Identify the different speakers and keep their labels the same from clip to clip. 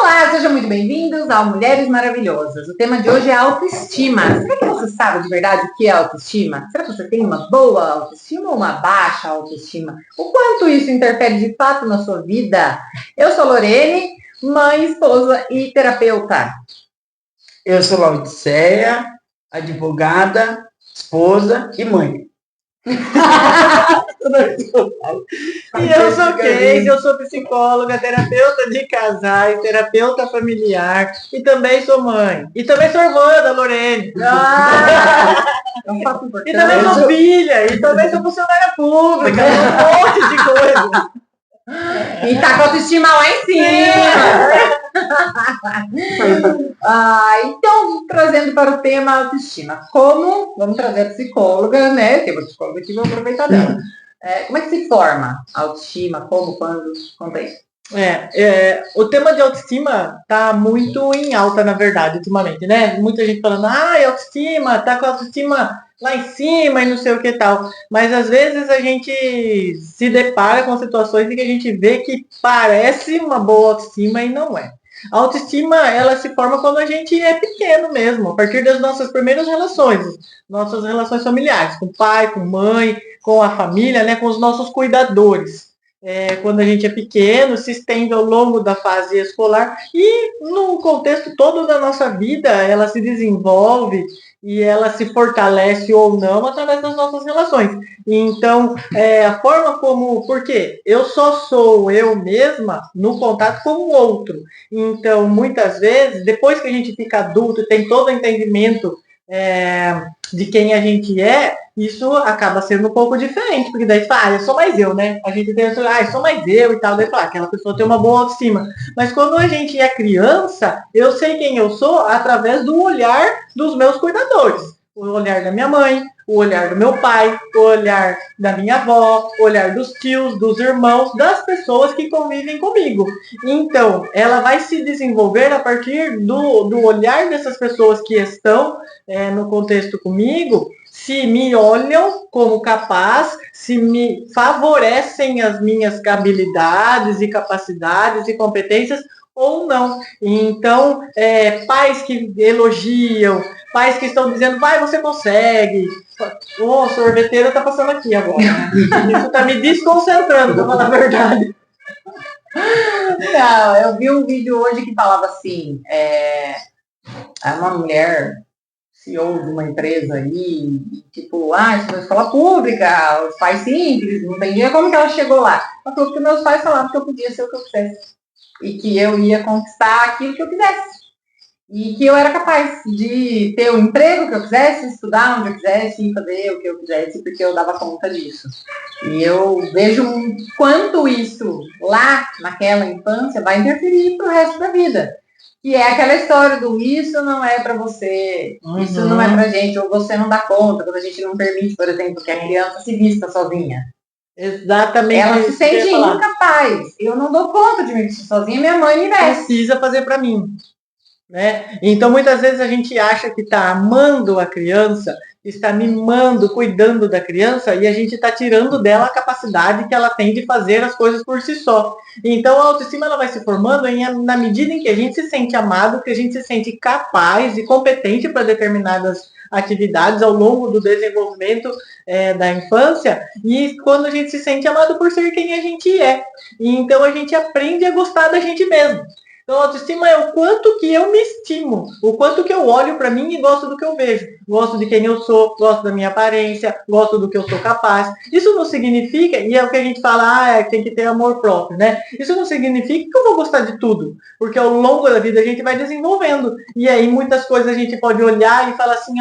Speaker 1: Olá, sejam muito bem-vindos ao Mulheres Maravilhosas. O tema de hoje é autoestima. Será que você sabe de verdade o que é autoestima? Será que você tem uma boa autoestima ou uma baixa autoestima? O quanto isso interfere de fato na sua vida? Eu sou Lorene, mãe, esposa e terapeuta.
Speaker 2: Eu sou Laodiceia, advogada, esposa e mãe.
Speaker 3: E eu sou Keise, eu sou psicóloga, terapeuta de casais, terapeuta familiar e também sou mãe. E também sou irmã da Lorene. E também sou filha, e também sou funcionária pública, um monte de coisa.
Speaker 1: E tá com a autoestima lá em cima. Então, trazendo para o tema autoestima. Vamos trazer a psicóloga, né? Tem uma psicóloga aqui, vou aproveitar dela. Como é que se forma a autoestima? Como, quando? Conta aí.
Speaker 3: O tema de autoestima tá muito em alta, na verdade, ultimamente, né? Muita gente falando, autoestima, tá com a autoestima lá em cima e não sei o que tal. Mas às vezes a gente se depara com situações em que a gente vê que parece uma boa autoestima e não é. A autoestima, ela se forma quando a gente é pequeno mesmo, a partir das nossas primeiras nossas relações familiares, com pai, com mãe, com a família, né, com os nossos cuidadores. Quando a gente é pequeno, se estende ao longo da fase escolar e no contexto todo da nossa vida, ela se desenvolve e ela se fortalece ou não através das nossas relações. Então, a forma como... Porque eu só sou eu mesma no contato com o outro. Então, muitas vezes, depois que a gente fica adulto e tem todo o entendimento de quem a gente é, isso acaba sendo um pouco diferente, porque daí você fala, eu sou mais eu, né? A gente tem eu sou mais eu e tal, daí fala, aquela pessoa tem uma boa autoestima. Mas quando a gente é criança, eu sei quem eu sou através do olhar dos meus cuidadores. O olhar da minha mãe, o olhar do meu pai, o olhar da minha avó, o olhar dos tios, dos irmãos, das pessoas que convivem comigo. Então, ela vai se desenvolver a partir do olhar dessas pessoas que estão no contexto comigo, se me olham como capaz, se me favorecem as minhas habilidades e capacidades e competências ou não. Então, pais que elogiam, pais que estão dizendo, vai, você consegue. O sorveteiro está passando aqui agora. Né? Isso está me desconcentrando, para falar a verdade.
Speaker 1: Não, eu vi um vídeo hoje que falava assim, uma mulher CEO de uma empresa aí, tipo, estudou escola pública, os pais simples, não tem dinheiro, como que ela chegou lá? Ela falou que meus pais falavam que eu podia ser o que eu quisesse e que eu ia conquistar aquilo que eu quisesse e que eu era capaz de ter o emprego que eu quisesse, estudar onde eu quisesse e fazer o que eu quisesse, porque eu dava conta disso. E eu vejo quanto isso lá naquela infância vai interferir pro resto da vida. E é aquela história do isso não é para você, isso não é pra gente, ou você não dá conta, quando a gente não permite, por exemplo, que a criança se vista sozinha.
Speaker 3: Exatamente.
Speaker 1: Ela se sente incapaz. Eu não dou conta de me vestir sozinha, minha mãe me veste.
Speaker 3: Precisa fazer para mim. Né? Então, muitas vezes a gente acha que está amando a criança, está mimando, cuidando da criança, e a gente está tirando dela a capacidade que ela tem de fazer as coisas por si só. Então, a autoestima ela vai se formando na medida em que a gente se sente amado, que a gente se sente capaz e competente para determinadas atividades ao longo do desenvolvimento da infância, e quando a gente se sente amado por ser quem a gente é. E então, a gente aprende a gostar da gente mesmo. Então, a autoestima é o quanto que eu me estimo, o quanto que eu olho para mim e gosto do que eu vejo. Gosto de quem eu sou, gosto da minha aparência, gosto do que eu sou capaz. Isso não significa, e é o que a gente fala, tem que ter amor próprio, né? Isso não significa que eu vou gostar de tudo, porque ao longo da vida a gente vai desenvolvendo. E aí muitas coisas a gente pode olhar e falar assim,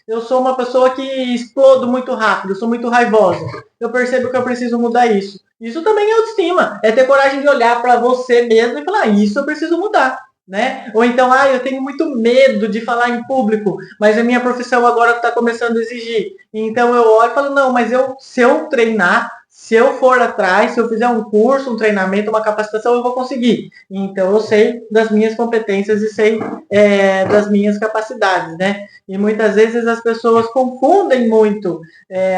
Speaker 3: eu sou uma pessoa que explodo muito rápido, eu sou muito raivosa. Eu percebo que eu preciso mudar isso. Isso também é autoestima. É ter coragem de olhar para você mesmo e falar, isso eu preciso mudar. Né? Ou então, eu tenho muito medo de falar em público, mas a minha profissão agora está começando a exigir. Então eu olho e falo, não, mas se eu treinar, se eu for atrás, se eu fizer um curso, um treinamento, uma capacitação, eu vou conseguir. Então eu sei das minhas competências e sei das minhas capacidades, né? E muitas vezes as pessoas confundem muito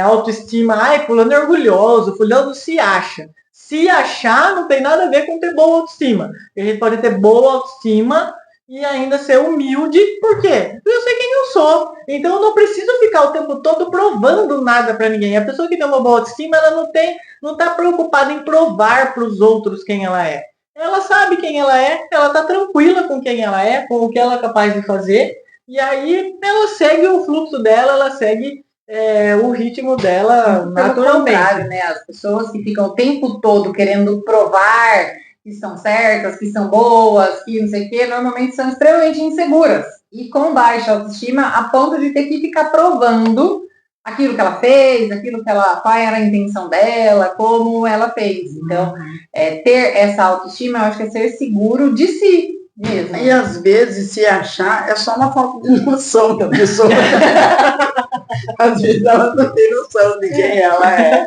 Speaker 3: autoestima. Fulano é orgulhoso, fulano se acha. se achar não tem nada a ver com ter boa autoestima. A gente pode ter boa autoestima e ainda ser humilde, por quê? Porque eu sei quem eu sou. Então eu não preciso ficar o tempo todo provando nada para ninguém. A pessoa que tem uma boa autoestima, ela não tá preocupada em provar para os outros quem ela é. Ela sabe quem ela é, ela tá tranquila com quem ela é, com o que ela é capaz de fazer, e aí ela segue o fluxo dela, ela segue o ritmo dela naturalmente.
Speaker 1: Pelo contrário, né? As pessoas que ficam o tempo todo querendo provar que são certas, que são boas, que não sei o quê, normalmente são extremamente inseguras e com baixa autoestima a ponto de ter que ficar provando aquilo que ela fez, qual era a intenção dela, como ela fez. Então, ter essa autoestima, eu acho que é ser seguro de si mesmo.
Speaker 2: E às vezes se achar é só uma falta de noção da pessoa. Às vezes ela não tem noção de quem ela é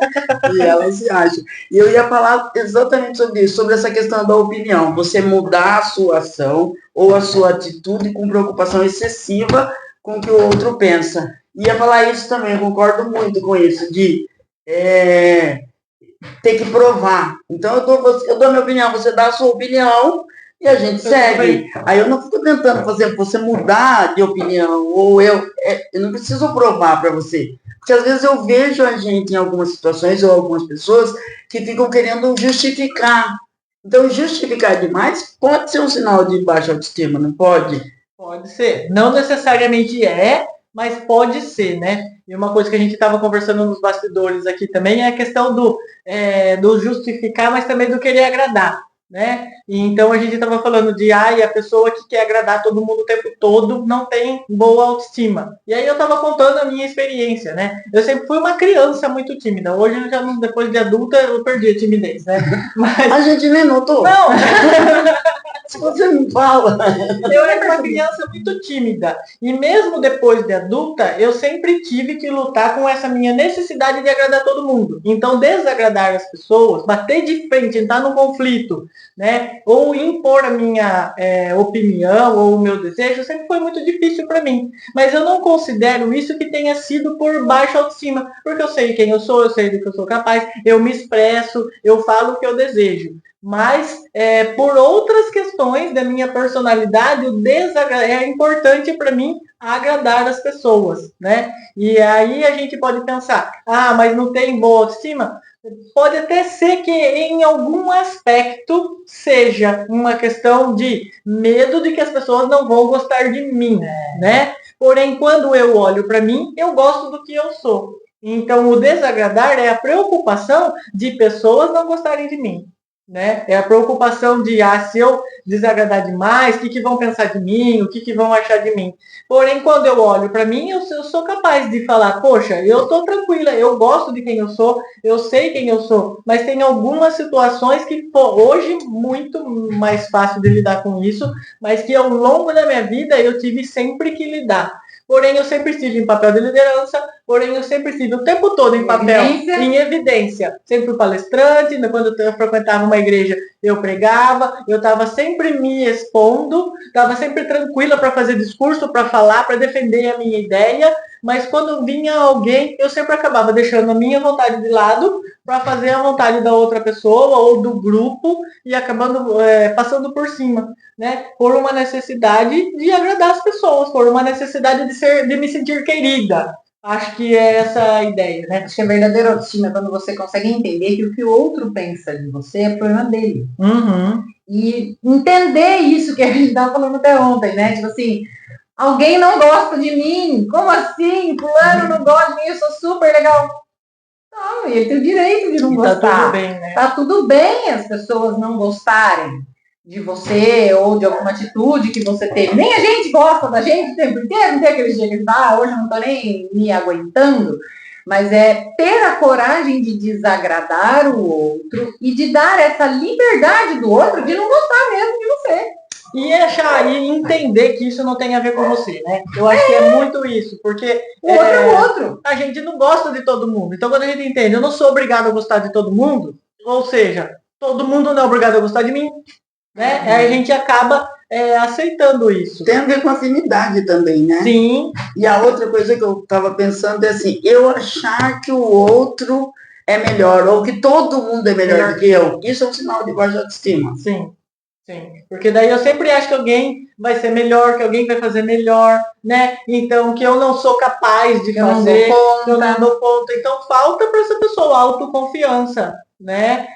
Speaker 2: e ela se acha. E eu ia falar exatamente sobre isso, sobre essa questão da opinião. Você mudar a sua ação ou a sua atitude com preocupação excessiva com o que o outro pensa. Ia falar isso também, eu concordo muito com isso, de ter que provar. Então eu dou a minha opinião, você dá a sua opinião e a gente segue. Aí eu não fico tentando fazer você mudar de opinião, ou eu não preciso provar para você. Porque às vezes eu vejo a gente em algumas situações, ou algumas pessoas, que ficam querendo justificar. Então, justificar demais pode ser um sinal de baixa autoestima, não pode?
Speaker 3: Pode ser. Não necessariamente mas pode ser, né? E uma coisa que a gente estava conversando nos bastidores aqui também é a questão do justificar, mas também do querer agradar, né? E então a gente estava falando de a pessoa que quer agradar todo mundo o tempo todo não tem boa autoestima. E aí eu estava contando a minha experiência, né? Eu sempre fui uma criança muito tímida. Hoje eu já depois de adulta eu perdi a timidez, né?
Speaker 2: Mas a gente nem notou.
Speaker 3: Não.
Speaker 2: Se você me fala.
Speaker 3: Eu era uma criança muito tímida. E mesmo depois de adulta, eu sempre tive que lutar com essa minha necessidade de agradar todo mundo. Então, desagradar as pessoas, bater de frente, entrar num conflito, né? Ou impor a minha opinião ou o meu desejo, sempre foi muito difícil para mim. Mas eu não considero isso que tenha sido por baixa autoestima. Porque eu sei quem eu sou, eu sei do que eu sou capaz, eu me expresso, eu falo o que eu desejo. Mas, por outras questões da minha personalidade, é importante para mim agradar as pessoas, né? E aí a gente pode pensar, mas não tem boa autoestima? Pode até ser que em algum aspecto seja uma questão de medo de que as pessoas não vão gostar de mim, né? Porém, quando eu olho para mim, eu gosto do que eu sou. Então, o desagradar é a preocupação de pessoas não gostarem de mim. Né? É a preocupação de, se eu desagradar demais, o que vão pensar de mim, o que vão achar de mim. Porém, quando eu olho para mim, eu sou capaz de falar, poxa, eu estou tranquila, eu gosto de quem eu sou, eu sei quem eu sou, mas tem algumas situações que, hoje, muito mais fácil de lidar com isso, mas que ao longo da minha vida eu tive sempre que lidar. Porém, eu sempre estive em papel de liderança, porém, eu sempre estive o tempo todo em papel, em evidência. Sempre fui palestrante, quando eu frequentava uma igreja, eu pregava, eu estava sempre me expondo, estava sempre tranquila para fazer discurso, para falar, para defender a minha ideia, mas quando vinha alguém, eu sempre acabava deixando a minha vontade de lado para fazer a vontade da outra pessoa ou do grupo e acabando passando por cima, né? Por uma necessidade de agradar as pessoas, por uma necessidade de me sentir querida. Acho que é essa a ideia, né?
Speaker 1: Acho que a verdadeira autoestima é quando você consegue entender que o que o outro pensa de você é problema dele.
Speaker 3: Uhum.
Speaker 1: E entender isso que a gente estava falando até ontem, né? Tipo assim, alguém não gosta de mim. Como assim? Fulano não gosta de mim, eu sou super legal. Não, ele tem o direito de não gostar.
Speaker 3: Tá tudo bem, né?
Speaker 1: Tá tudo bem as pessoas não gostarem de você ou de alguma atitude que você teve. Nem a gente gosta da gente o tempo inteiro, não tem aquele dia que hoje eu não tô nem me aguentando. Mas é ter a coragem de desagradar o outro e de dar essa liberdade do outro de não gostar mesmo de você.
Speaker 3: E entender que isso não tem a ver com você, né? Eu acho que é muito isso, porque
Speaker 1: o outro é o outro.
Speaker 3: A gente não gosta de todo mundo. Então, quando a gente entende, eu não sou obrigado a gostar de todo mundo, ou seja, todo mundo não é obrigado a gostar de mim, né? Aí a gente acaba aceitando isso.
Speaker 2: Tem a ver com afinidade também, né?
Speaker 3: Sim.
Speaker 2: E a outra coisa que eu estava pensando é assim, eu achar que o outro é melhor, ou que todo mundo é melhor do que eu. Isso é um sinal de baixa autoestima.
Speaker 3: Sim, sim. Porque daí eu sempre acho que alguém vai ser melhor, que alguém vai fazer melhor, né? Então, que eu não sou capaz de fazer, que eu não dou conta. Então, falta para essa pessoa autoconfiança, né?